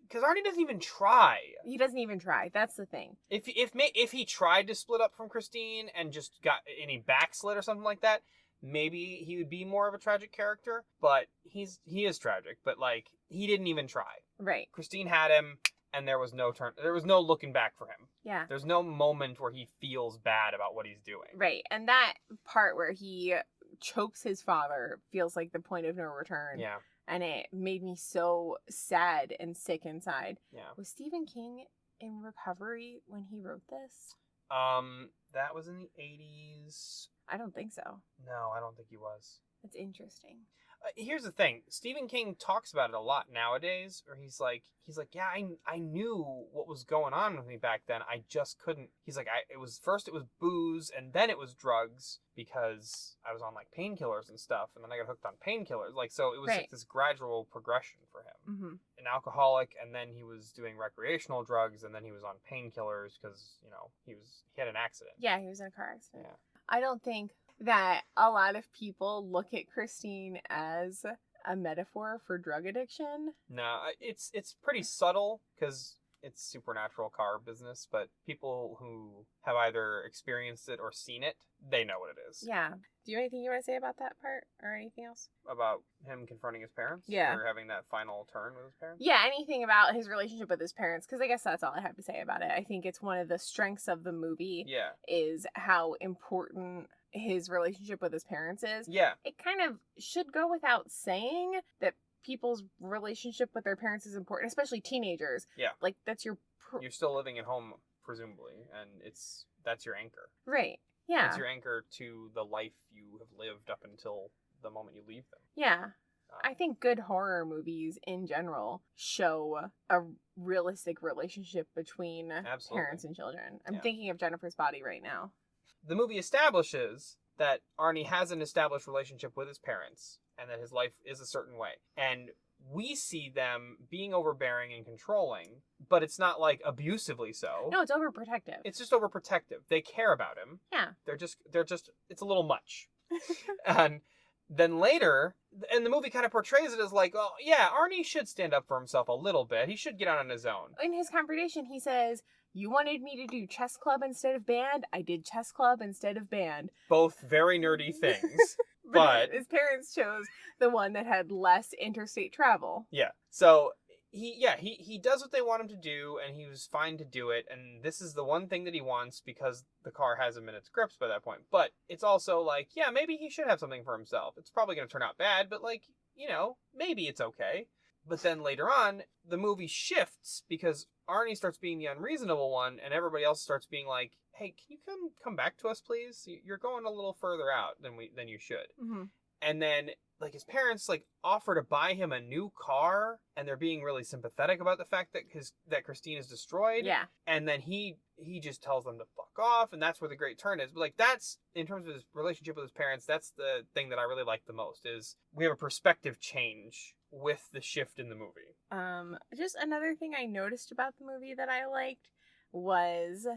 because Arnie doesn't even try. He doesn't even try. That's the thing. If he tried to split up from Christine and just got any backslid or something like that, maybe he would be more of a tragic character. But he is tragic. But like, he didn't even try. Right. Christine had him, and there was no looking back for him. Yeah. There's no moment where he feels bad about what he's doing. Right. And that part where he chokes his father feels like the point of no return. Yeah. And it made me so sad and sick inside. Yeah. Was Stephen King in recovery when he wrote this? That was in the 80s. I don't think so. No, I don't think he was. That's interesting. Here's the thing. Stephen King talks about it a lot nowadays, or he's like, yeah, I knew what was going on with me back then. I just couldn't. He's like, it was booze, and then it was drugs, because I was on like painkillers and stuff, and then I got hooked on painkillers. Like, so it was like this gradual progression for him. Mm-hmm. An alcoholic, and then he was doing recreational drugs, and then he was on painkillers because, you know, he had an accident. Yeah, he was in a car accident. Yeah. I don't think that a lot of people look at Christine as a metaphor for drug addiction. No, it's pretty subtle because it's supernatural car business, but people who have either experienced it or seen it, they know what it is. Yeah. Do you have anything you want to say about that part or anything else? About him confronting his parents? Yeah. Or having that final turn with his parents? Yeah, anything about his relationship with his parents, because I guess that's all I have to say about it. I think it's one of the strengths of the movie is how important his relationship with his parents is. Yeah. It kind of should go without saying that people's relationship with their parents is important, especially teenagers. Yeah. Like, that's your... You're still living at home, presumably, and that's your anchor. Right. Yeah. It's your anchor to the life you have lived up until the moment you leave them. Yeah. I think good horror movies in general show a realistic relationship between parents and children. I'm thinking of Jennifer's Body right now. The movie establishes that Arnie has an established relationship with his parents and that his life is a certain way. And we see them being overbearing and controlling, but it's not like abusively so. No, it's overprotective. It's just overprotective. They care about him. Yeah. They're just it's a little much. And then later, and the movie kind of portrays it as like, oh yeah, Arnie should stand up for himself a little bit. He should get out on his own. In his confrontation, he says, "You wanted me to do chess club instead of band? I did chess club instead of band." Both very nerdy things. But his parents chose the one that had less interstate travel. Yeah. So he does what they want him to do, and he was fine to do it, and this is the one thing that he wants because the car has him in its grips by that point. But it's also like, yeah, maybe he should have something for himself. It's probably going to turn out bad, but like, you know, maybe it's okay. But then later on, the movie shifts because Arnie starts being the unreasonable one, and everybody else starts being like, "Hey, can you come back to us, please? You're going a little further out than you should." Mm-hmm. And then, like, his parents like offer to buy him a new car, and they're being really sympathetic about the fact that Christine is destroyed. Yeah. And then he just tells them to fuck off, and that's where the great turn is. But like, that's, in terms of his relationship with his parents, that's the thing that I really like the most, is we have a perspective change with the shift in the movie. Just another thing I noticed about the movie that I liked was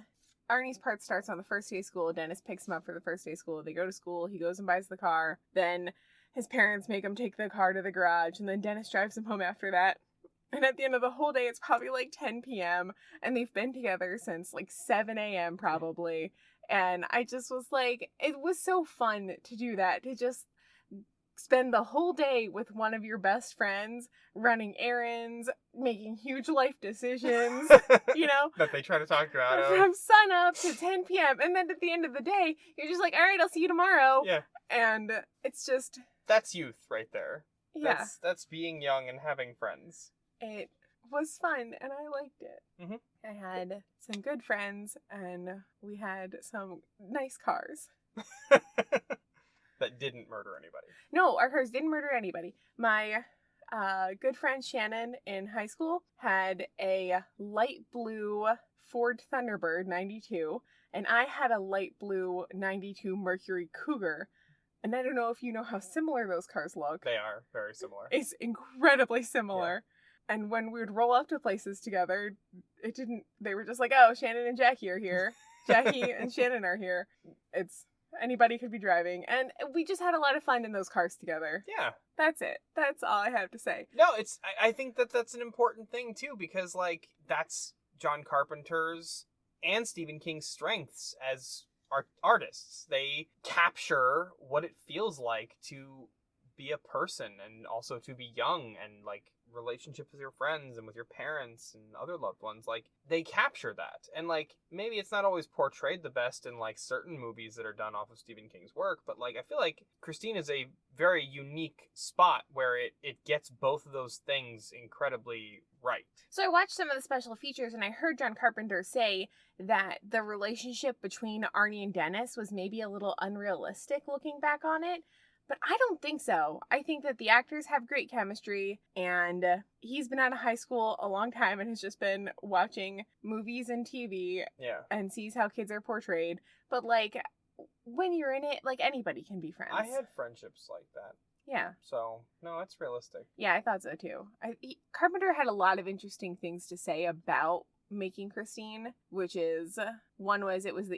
Arnie's part starts on the first day of school. Dennis picks him up for the first day of school. They go to school. He goes and buys the car. Then his parents make him take the car to the garage, and then Dennis drives him home after that. And at the end of the whole day, it's probably like 10 p.m. and they've been together since like 7 a.m. probably. And I just was like, it was so fun to do that, to just spend the whole day with one of your best friends, running errands, making huge life decisions, you know? That they try to talk you out of. From sun up to 10 p.m. And then at the end of the day, you're just like, all right, I'll see you tomorrow. Yeah. And it's just... That's youth right there. Yeah. That's being young and having friends. It was fun, and I liked it. Mm-hmm. I had some good friends, and we had some nice cars. That didn't murder anybody. No, our cars didn't murder anybody. My good friend Shannon in high school had a light blue Ford Thunderbird 92, and I had a light blue 92 Mercury Cougar. And I don't know if you know how similar those cars look. They are very similar. It's incredibly similar. And when we would roll up to places together, they were just like, oh, Shannon and Jackie are here. Jackie and Shannon are here. Anybody could be driving. And we just had a lot of fun in those cars together. Yeah. That's it. That's all I have to say. No, I think that's an important thing, too, because, like, that's John Carpenter's and Stephen King's strengths as artists. They capture what it feels like to be a person and also to be young and, like, relationships with your friends and with your parents and other loved ones. Like, they capture that. And, like, maybe it's not always portrayed the best in, like, certain movies that are done off of Stephen King's work, but, like, I feel like Christine is a very unique spot where it gets both of those things incredibly right. So I watched some of the special features, and I heard John Carpenter say that the relationship between Arnie and Dennis was maybe a little unrealistic looking back on it. But I don't think so. I think that the actors have great chemistry, and he's been out of high school a long time and has just been watching movies and TV and sees how kids are portrayed. But, like, when you're in it, like, anybody can be friends. I had friendships like that. Yeah. So, no, it's realistic. Yeah, I thought so, too. Carpenter had a lot of interesting things to say about making Christine, which is, one was it was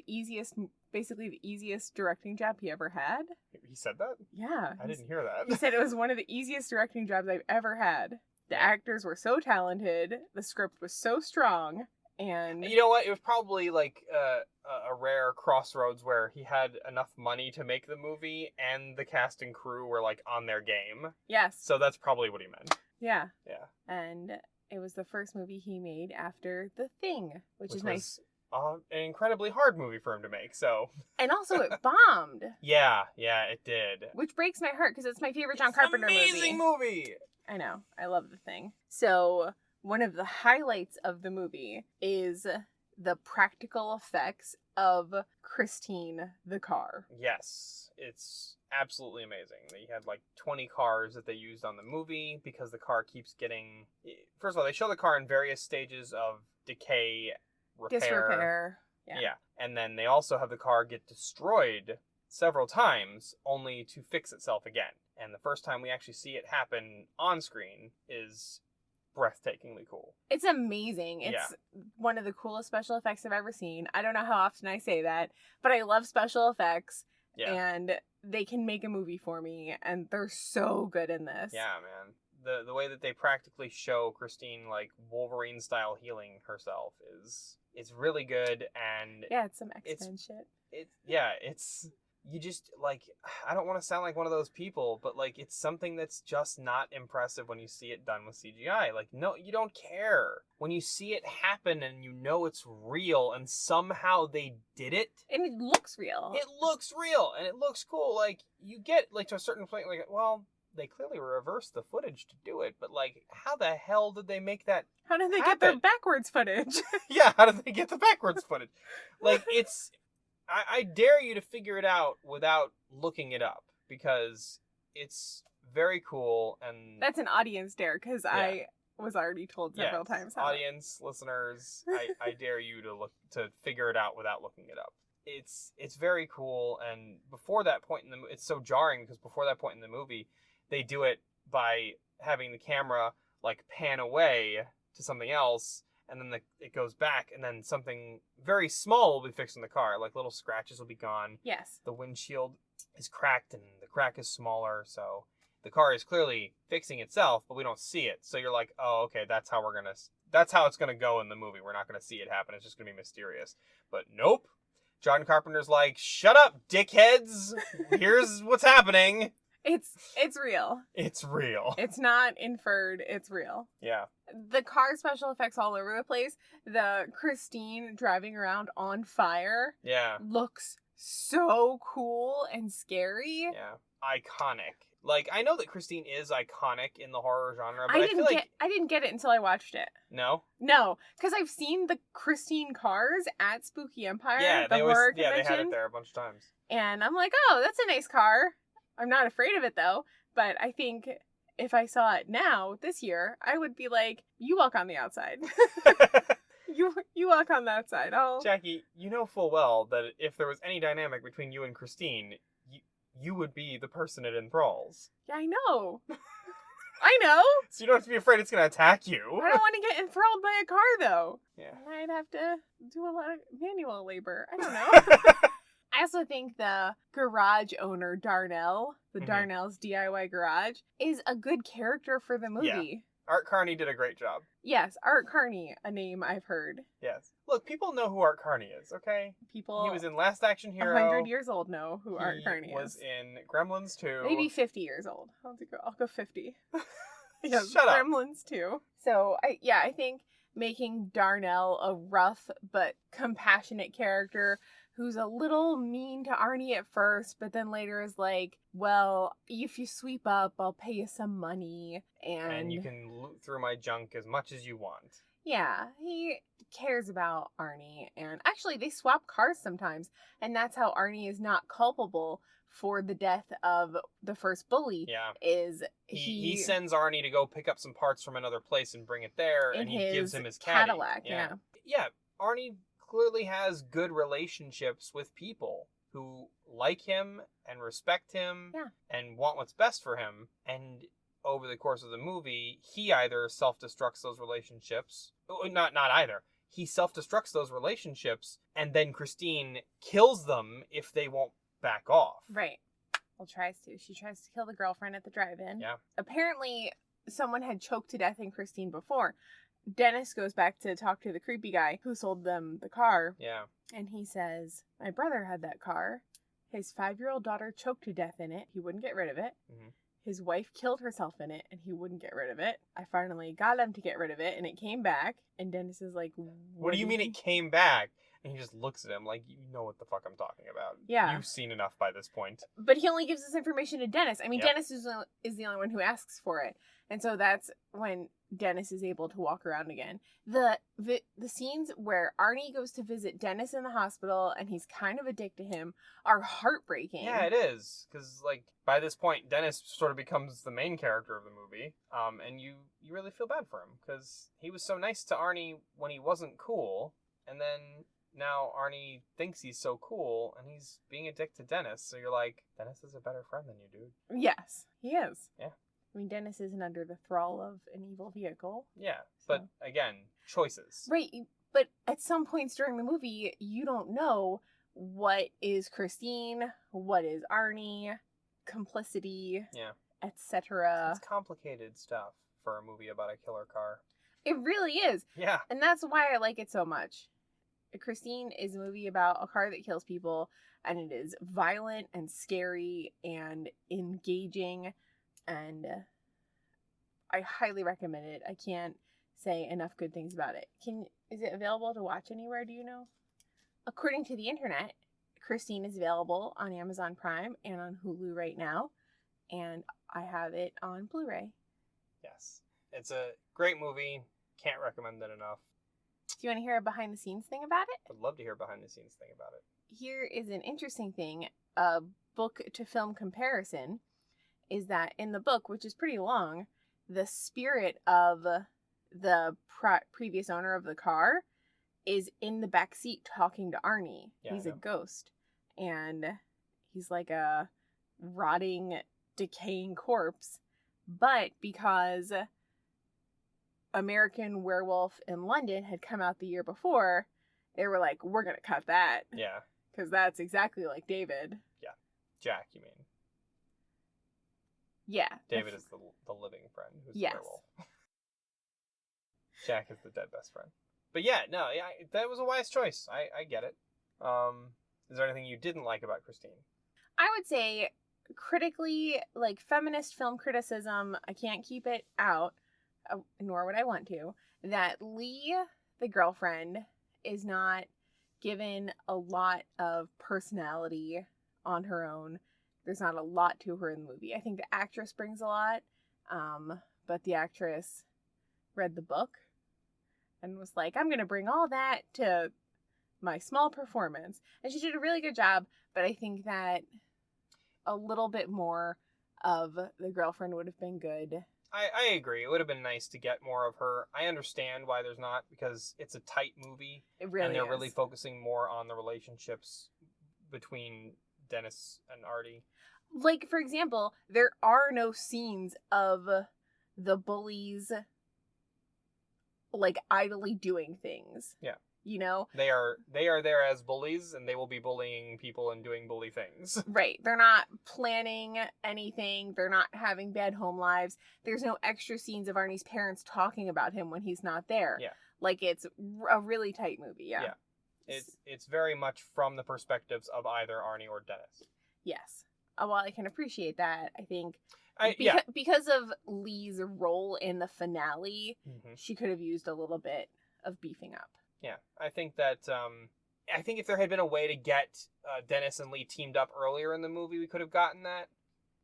basically the easiest directing job he ever had. He said that? Yeah. I didn't hear that. He said it was one of the easiest directing jobs I've ever had. The actors were so talented, the script was so strong, and... You know what? It was probably, like, a rare crossroads where he had enough money to make the movie, and the cast and crew were, like, on their game. Yes. So that's probably what he meant. Yeah. Yeah. And it was the first movie he made after The Thing, which is nice. An incredibly hard movie for him to make, so... And also it bombed. Yeah, it did. Which breaks my heart, because it's my favorite John Carpenter movie. Amazing movie! I know. I love The Thing. So, one of the highlights of the movie is the practical effects of Christine the car. Yes, it's absolutely amazing. They had like 20 cars that they used on the movie because the car keeps getting... First of all, they show the car in various stages of decay, disrepair. Yeah. And then they also have the car get destroyed several times only to fix itself again. And the first time we actually see it happen on screen is breathtakingly cool. It's amazing. It's one of the coolest special effects I've ever seen. I don't know how often I say that, but I love special effects. Yeah. And they can make a movie for me, and they're so good in this. Yeah, man. The way that they practically show Christine, like, Wolverine-style healing herself it's really good, and... Yeah, it's some X-Men shit. It's... You just, like... I don't want to sound like one of those people, but, like, it's something that's just not impressive when you see it done with CGI. Like, no, you don't care. When you see it happen and you know it's real, and somehow they did it... And it looks real. It looks real, and it looks cool. Like, you get, like, to a certain point, like, well... They clearly reversed the footage to do it, but, like, how the hell did they make that How did they get their backwards footage? Yeah, how did they get the backwards footage? Like, it's... I dare you to figure it out without looking it up, because it's very cool, and... That's an audience dare, because I was already told several times how... Audience, listeners, I dare you to figure it out without looking it up. It's very cool, and before that point in the... It's so jarring, because before that point in the movie... They do it by having the camera, like, pan away to something else, and then it goes back, and then something very small will be fixed in the car. Like, little scratches will be gone. Yes. The windshield is cracked, and the crack is smaller, so the car is clearly fixing itself, but we don't see it. So you're like, oh, okay, that's how it's gonna go in the movie. We're not gonna see it happen. It's just gonna be mysterious. But nope. John Carpenter's like, shut up, dickheads! Here's what's happening! It's real. It's real. It's not inferred. It's real. Yeah. The car special effects all over the place. The Christine driving around on fire. Yeah. Looks so cool and scary. Yeah. Iconic. Like, I know that Christine is iconic in the horror genre, but I didn't get it until I watched it. No? No, because I've seen the Christine cars at Spooky Empire. Yeah, the horror convention. Yeah, they had it there a bunch of times. And I'm like, oh, that's a nice car. I'm not afraid of it, though, but I think if I saw it now, this year, I would be like, you walk on the outside. you walk on that side. Jackie, you know full well that if there was any dynamic between you and Christine, you would be the person it enthralls. Yeah, I know. I know. So you don't have to be afraid it's going to attack you. I don't want to get enthralled by a car, though. Yeah. And I'd have to do a lot of manual labor. I don't know. I also think the garage owner, Darnell, the Darnell's DIY Garage, is a good character for the movie. Yeah. Art Carney did a great job. Yes, Art Carney, a name I've heard. Yes. Look, people know who Art Carney is, okay? People He was in Last Action Hero. 100 years old know who Art Carney is. He was in Gremlins 2. Maybe 50 years old. I'll go 50. Yes, Shut up. Gremlins 2. So, I think making Darnell a rough but compassionate character who's a little mean to Arnie at first, but then later is like, well, if you sweep up, I'll pay you some money. And you can loot through my junk as much as you want. Yeah, he cares about Arnie. And actually, they swap cars sometimes. And that's how Arnie is not culpable for the death of the first bully. Yeah. Is he sends Arnie to go pick up some parts from another place and bring it there, and he gives him his caddy. Cadillac. Yeah. Yeah, Arnie clearly has good relationships with people who like him and respect him and want what's best for him. And over the course of the movie, he either self-destructs those relationships. Not either. He self-destructs those relationships, and then Christine kills them if they won't back off. Right. Well, tries to. She tries to kill the girlfriend at the drive-in. Yeah. Apparently, someone had choked to death in Christine before. Dennis goes back to talk to the creepy guy who sold them the car. Yeah. And he says, my brother had that car. His 5-year-old daughter choked to death in it. He wouldn't get rid of it. Mm-hmm. His wife killed herself in it, and he wouldn't get rid of it. I finally got him to get rid of it, and it came back. And Dennis is like, what do you mean it came back? And he just looks at him like, you know what the fuck I'm talking about. Yeah. You've seen enough by this point. But he only gives this information to Dennis. I mean, Dennis is the only one who asks for it. And so that's when Dennis is able to walk around again. The scenes where Arnie goes to visit Dennis in the hospital and he's kind of a dick to him are heartbreaking. Yeah, it is. Because, like, by this point, Dennis sort of becomes the main character of the movie. And you really feel bad for him. Because he was so nice to Arnie when he wasn't cool. And then now Arnie thinks he's so cool and he's being a dick to Dennis. So you're like, Dennis is a better friend than you, dude. Yes, he is. Yeah. I mean, Dennis isn't under the thrall of an evil vehicle. Yeah, but again, choices. Right, but at some points during the movie, you don't know what is Christine, what is Arnie, complicity, etc. It's complicated stuff for a movie about a killer car. It really is. Yeah. And that's why I like it so much. Christine is a movie about a car that kills people, and it is violent and scary and engaging. And I highly recommend it. I can't say enough good things about it. Is it available to watch anywhere, do you know? According to the internet, Christine is available on Amazon Prime and on Hulu right now. And I have it on Blu-ray. Yes. It's a great movie. Can't recommend it enough. Do you want to hear a behind-the-scenes thing about it? I'd love to hear a behind-the-scenes thing about it. Here is an interesting thing. A book-to-film comparison is that in the book, which is pretty long, the spirit of the previous owner of the car is in the back seat talking to Arnie. Yeah, he's a ghost. And he's like a rotting, decaying corpse. But because American Werewolf in London had come out the year before, they were like, we're going to cut that. Yeah. Because that's exactly like David. Yeah. Jack, you mean? Yeah. David is the living friend who's yes. a werewolf. Jack is the dead best friend. But yeah, no, that was a wise choice. I get it. Is there anything you didn't like about Christine? I would say critically, like feminist film criticism, I can't keep it out, nor would I want to, that Lee, the girlfriend, is not given a lot of personality on her own. There's not a lot to her in the movie. I think the actress brings a lot, but the actress read the book and was like, I'm going to bring all that to my small performance. And she did a really good job, but I think that a little bit more of the girlfriend would have been good. I agree. It would have been nice to get more of her. I understand why there's not, because it's a tight movie. It really is. And they're really focusing more on the relationships between Dennis and Artie. Like, for example, there are no scenes of the bullies, like, idly doing things. Yeah. You know? They are there as bullies, and they will be bullying people and doing bully things. Right. They're not planning anything. They're not having bad home lives. There's no extra scenes of Arnie's parents talking about him when he's not there. Yeah. Like, it's a really tight movie, yeah. It's very much from the perspectives of either Arnie or Dennis. Yes. While I can appreciate that, I think Yeah. because of Lee's role in the finale, Mm-hmm. she could have used a little bit of beefing up. Yeah, I think that, I think if there had been a way to get Dennis and Lee teamed up earlier in the movie, we could have gotten that.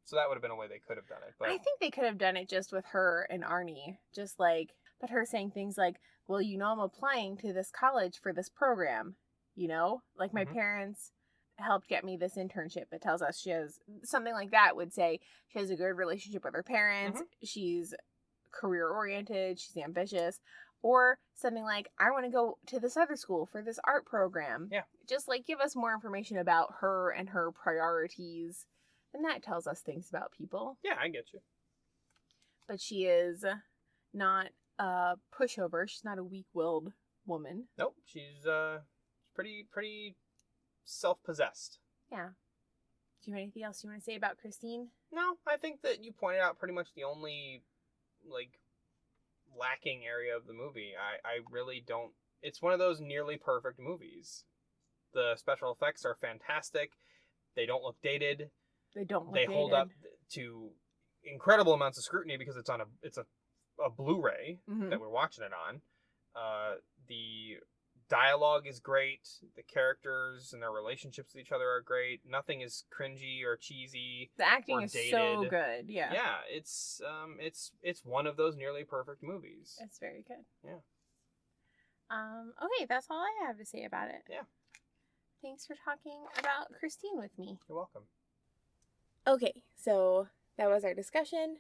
So that would have been a way they could have done it. But I think they could have done it just with her and Arnie. Just like, but her saying things like, well, you know, I'm applying to this college for this program. You know? Like, my Mhm. parents helped get me this internship. It tells us she has, something like that would say she has a good relationship with her parents. She's career-oriented. She's ambitious. Or something like, I want to go to this other school for this art program. Yeah. Just, like, give us more information about her and her priorities. And that tells us things about people. Yeah, I get you. But she is not a pushover. She's not a weak-willed woman. Nope, she's pretty self-possessed. Yeah. Do you have anything else you want to say about Christine? No, I think that you pointed out pretty much the only, like, lacking area of the movie. I really don't... It's one of those nearly perfect movies. The special effects are fantastic. They don't look dated. They don't look They dated. hold up to incredible amounts of scrutiny because it's on a Blu-ray Mhm. that we're watching it on. The dialogue is great. The characters and their relationships with each other are great. Nothing is cringy or cheesy. The acting or is dated. so good. Yeah. Yeah, it's one of those nearly perfect movies. It's very good. Yeah. Okay, that's all I have to say about it. Yeah. Thanks for talking about Christine with me. You're welcome. Okay, so that was our discussion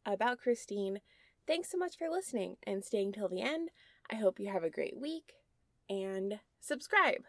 about Christine. Thanks so much for listening and staying till the end. I hope you have a great week and subscribe.